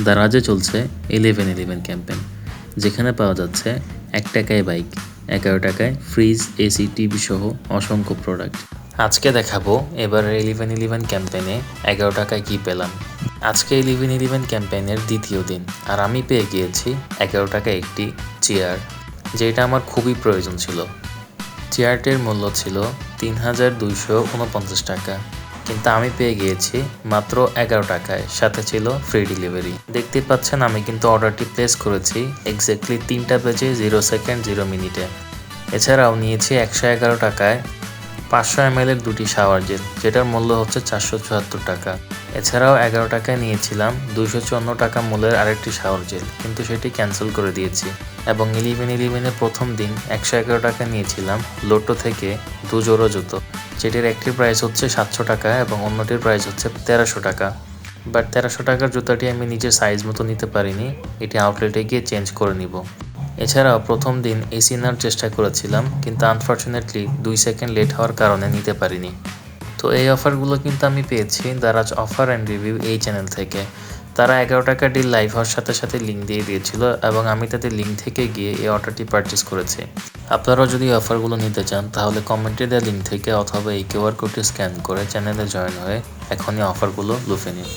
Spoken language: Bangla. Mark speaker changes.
Speaker 1: দারাজে চলছে 11-11 ক্যাম্পেইন, যেখানে পাওয়া যাচ্ছে 1 টাকায় বাইক, 11 টাকায় ফ্রিজ, এসি, টিভি সহ অসংখ্য প্রোডাক্ট। আজকে দেখাবো এবারের 11-11 ক্যাম্পেইনে 11 টাকায় কী পেলাম। আজকে 11-11 ক্যাম্পেইনের দ্বিতীয় দিন, আর আমি পেয়ে গিয়েছি 11 টাকায় একটি চেয়ার, যেটা আমার খুবই প্রয়োজন ছিল। চেয়ারটির মূল্য ছিল 3249 টাকা, কিন্তু আমি পেয়ে গিয়েছি মাত্র 11 টাকায়, সাথে ছিল ফ্রি ডেলিভারি। দেখতে পাচ্ছেন আমি কিন্তু অর্ডারটি প্লেস করেছি এক্স্যাক্টলি 3টা বেজে 0 সেকেন্ড 0 মিনিটে। এছাড়াও নিয়েছি 111 টাকায় 500 ml এর দুটি শাওয়ার জেল, যেটার মূল্য হচ্ছে 474 টাকা। এছাড়াও 11 টাকায় নিয়েছিলাম 254 টাকা মূল্যের আরেকটি শাওয়ার জেল, কিন্তু সেটি ক্যান্সেল করে দিয়েছি। এবং 11-11-এর প্রথম দিন 111 টাকা নিয়েছিলাম লোটো থেকে 2 জোড়া জুতো, যেটির একটির প্রাইস হচ্ছে 700 টাকা এবং অন্যটির প্রাইস হচ্ছে 1300 টাকা। বাট 1300 টাকার জুতাটি আমি নিজের সাইজ মতো নিতে পারিনি, এটি আউটলেটে গিয়ে চেঞ্জ করে নিব। এছাড়াও প্রথম দিন এসি নেওয়ার চেষ্টা করেছিলাম, কিন্তু আনফর্চুনেটলি 2 সেকেন্ড লেট হওয়ার কারণে নিতে পারিনি। তো এই অফারগুলো কিন্তু আমি পেয়েছি দারাজ অফার অ্যান্ড রিভিউ এই চ্যানেল থেকে। তারা 11 টাকা ডিল লাইভ হওয়ার সাথে সাথে লিঙ্ক দিয়ে দিয়েছিল এবং আমি তাদের লিঙ্ক থেকে গিয়ে এই অর্ডারটি পারচেস করেছি। আপনারাও যদি অফারগুলো নিতে চান তাহলে কমেন্টে দেওয়া লিঙ্ক থেকে অথবা এই কিউআর কোডটি স্ক্যান করে চ্যানেলে জয়েন হয়ে এখনই অফারগুলো লুফে নিন।